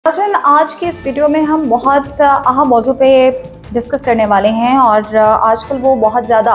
नाज़रीन, आज की इस वीडियो में हम बहुत अहम मौजू पे डिस्कस करने वाले हैं और आजकल वो बहुत ज़्यादा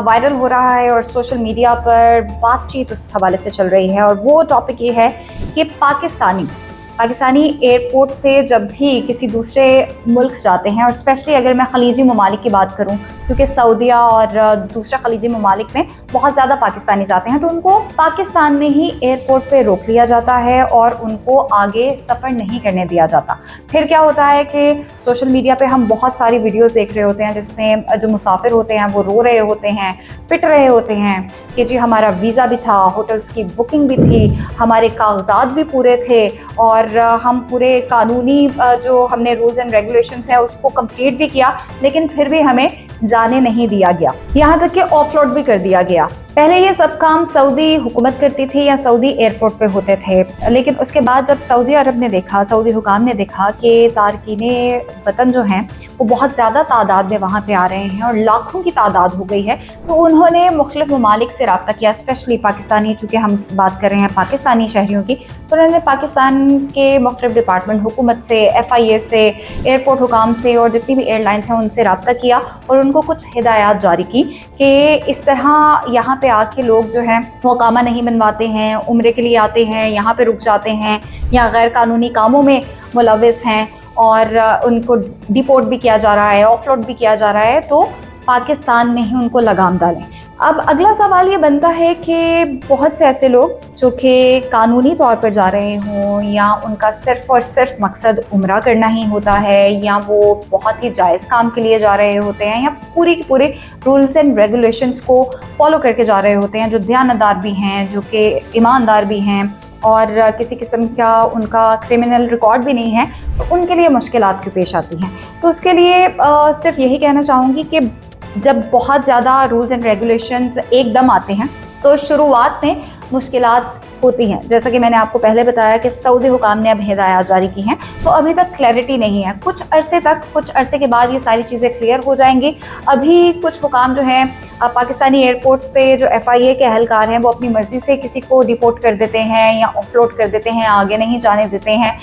वायरल हो रहा है और सोशल मीडिया पर बातचीत उस हवाले से चल रही है। और वो टॉपिक ये है कि पाकिस्तानी एयरपोर्ट से जब भी किसी दूसरे मुल्क जाते हैं, और स्पेशली अगर मैं ख़लीजी ममालिक की बात करूं, क्योंकि सऊदीया और दूसरे ख़लीजी ममालिक में बहुत ज़्यादा पाकिस्तानी जाते हैं, तो उनको पाकिस्तान में ही एयरपोर्ट पे रोक लिया जाता है और उनको आगे सफ़र नहीं करने दिया जाता। फिर क्या होता है कि सोशल मीडिया पे हम बहुत सारी वीडियोस देख रहे होते हैं जिसमें जो मुसाफिर होते हैं वो रो रहे होते हैं, पिट रहे होते हैं कि जी हमारा वीज़ा भी था, होटल्स की बुकिंग भी थी, हमारे कागजात भी पूरे थे और हम पूरे कानूनी जो हमने रूल्स एंड रेगुलेशंस है उसको कंप्लीट भी किया, लेकिन फिर भी हमें जाने नहीं दिया गया। यहाँ तक कि ऑफलोड भी कर दिया गया। पहले ये सब काम सऊदी हुकूमत करती थी या सऊदी एयरपोर्ट पे होते थे, लेकिन उसके बाद जब सऊदी अरब ने देखा, सऊदी हुकाम ने देखा कि तारकीने वतन जो हैं वो बहुत ज़्यादा तादाद में वहाँ पे आ रहे हैं और लाखों की तादाद हो गई है, तो उन्होंने मुख्तलिफ ममालिक से रब्ता किया, स्पेशली पाकिस्तानी, चूँकि हम बात कर रहे हैं पाकिस्तानी शहरियों की, तो उन्होंने पाकिस्तान के मुख्तलिफ डिपार्टमेंट, हुकूमत से, FIA से, एयरपोर्ट हुकाम से और जितनी भी एयरलाइंस हैं उनसे रब्ता किया और उनको कुछ हिदायत जारी की कि इस तरह यहाँ पे आके लोग जो हैं वो अकामा नहीं बनवाते हैं, उम्रे के लिए आते हैं, यहाँ पे रुक जाते हैं या गैर कानूनी कामों में मुलविस हैं और उनको डिपोर्ट भी किया जा रहा है, ऑफलोड भी किया जा रहा है, तो पाकिस्तान में ही उनको लगाम डालें। अब अगला सवाल ये बनता है कि बहुत से ऐसे लोग जो कि कानूनी तौर पर जा रहे हों या उनका सिर्फ़ और सिर्फ मकसद उम्रा करना ही होता है या वो बहुत ही जायज़ काम के लिए जा रहे होते हैं या पूरी के पूरे रूल्स एंड रेगुलेशंस को फॉलो करके जा रहे होते हैं, जो दयानतदार भी हैं, जो कि ईमानदार भी हैं और किसी किस्म का उनका क्रिमिनल रिकॉर्ड भी नहीं है, तो उनके लिए मुश्किलात क्यों पेश आती हैं। तो उसके लिए सिर्फ यही कहना चाहूँगी कि जब बहुत ज़्यादा रूल्स एंड रेगुलेशंस एकदम आते हैं तो शुरुआत में मुश्किलात होती हैं। जैसा कि मैंने आपको पहले बताया कि सऊदी हुकाम ने अब हिदायत जारी की हैं, तो अभी तक क्लैरिटी नहीं है। कुछ अरसे के बाद ये सारी चीज़ें क्लियर हो जाएंगी। अभी कुछ हुकाम जो हैं पाकिस्तानी एयरपोर्ट्स पे जो FIA के अहलकार हैं वो अपनी मर्ज़ी से किसी को डिपोर्ट कर देते हैं या ऑफलोड कर देते हैं, आगे नहीं जाने देते हैं।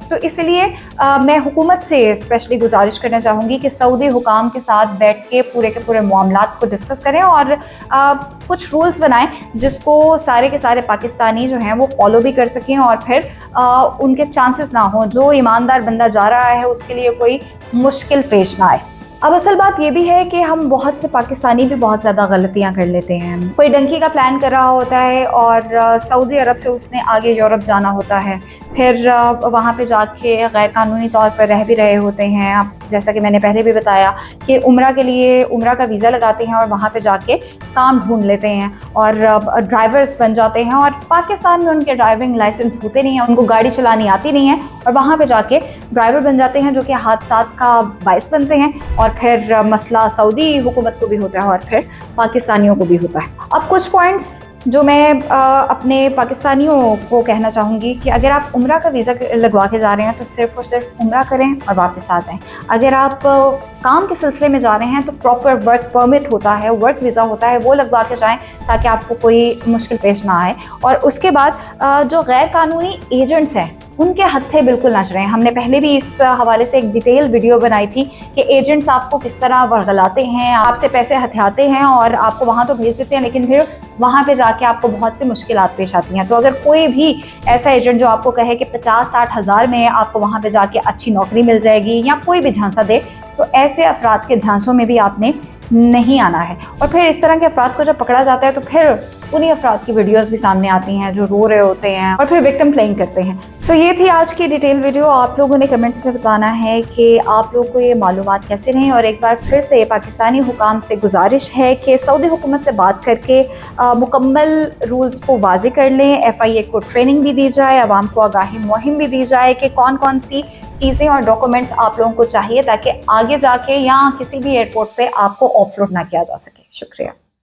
तो इसलिए मैं हुकूमत से स्पेशली गुजारिश करना चाहूँगी कि सऊदी हुकाम के साथ बैठ के पूरे मामलात को डिस्कस करें और कुछ रूल्स बनाएं जिसको सारे के सारे पाकिस्तानी जो हैं वो फॉलो भी कर सकें और फिर उनके चांसेस ना हो, जो ईमानदार बंदा जा रहा है उसके लिए कोई मुश्किल पेश ना आए। अब असल बात ये भी है कि हम बहुत से पाकिस्तानी भी बहुत ज़्यादा गलतियां कर लेते हैं। कोई डंकी का प्लान कर रहा होता है और सऊदी अरब से उसने आगे यूरोप जाना होता है, फिर वहाँ पे जाके गैर कानूनी तौर पर रह भी रहे होते हैं। अब जैसा कि मैंने पहले भी बताया कि उम्रा के लिए उम्रा का वीज़ा लगाते हैं और वहाँ पे जाके काम ढूंढ लेते हैं और ड्राइवर्स बन जाते हैं और पाकिस्तान में उनके ड्राइविंग लाइसेंस होते नहीं हैं, उनको गाड़ी चलानी आती नहीं है और वहाँ पे जाके ड्राइवर बन जाते हैं, जो कि हादसात का बाइस बनते हैं और फिर मसला सऊदी हुकूमत को भी होता है और फिर पाकिस्तानियों को भी होता है। अब कुछ पॉइंट्स जो मैं अपने पाकिस्तानियों को कहना चाहूँगी कि अगर आप उम्रा का वीज़ा लगवा के जा रहे हैं तो सिर्फ़ और सिर्फ उम्रा करें और वापस आ जाएं। अगर आप काम के सिलसिले में जा रहे हैं तो प्रॉपर वर्क परमिट होता है, वर्क वीज़ा होता है, वो लगवा के जाएं ताकि आपको कोई मुश्किल पेश ना आए। और उसके बाद जो गैर कानूनी एजेंट्स हैं उनके हत्थे बिल्कुल ना चढ़ें। हमने पहले भी इस हवाले से एक डिटेल वीडियो बनाई थी कि एजेंट्स आपको किस तरह वर्गलाते हैं, आपसे पैसे हथियाते हैं और आपको वहाँ तो भेज देते हैं, लेकिन फिर वहाँ पे जाके आपको बहुत सी मुश्किलात पेश आती हैं। तो अगर कोई भी ऐसा एजेंट जो आपको कहे कि 50-60 हज़ार में आपको वहाँ पे जाके अच्छी नौकरी मिल जाएगी या कोई भी झांसा दे, तो ऐसे अफराद के झांसों में भी आपने नहीं आना है। और फिर इस तरह के अफराद को जब पकड़ा जाता है तो फिर उन्हीं अफराद की वीडियोस भी सामने आती हैं जो रो रहे होते हैं और फिर विक्टिम प्लेइंग करते हैं। सो ये थी आज की डिटेल वीडियो। आप लोगों ने कमेंट्स में बताना है कि आप लोगों को ये मालूमात कैसे रहीं, और एक बार फिर से पाकिस्तानी हुकाम से गुजारिश है कि सऊदी हुकूमत से बात करके मुकम्मल रूल्स को वाज़े कर लें, FIA को ट्रेनिंग भी दी जाए, आवाम को आगाही मुहिम भी दी जाए कि कौन कौन सी चीज़ें और डॉक्यूमेंट्स आप लोगों को चाहिए ताकि आगे जाके या किसी भी एयरपोर्ट पे आपको ऑफलोड ना किया जा सके। शुक्रिया।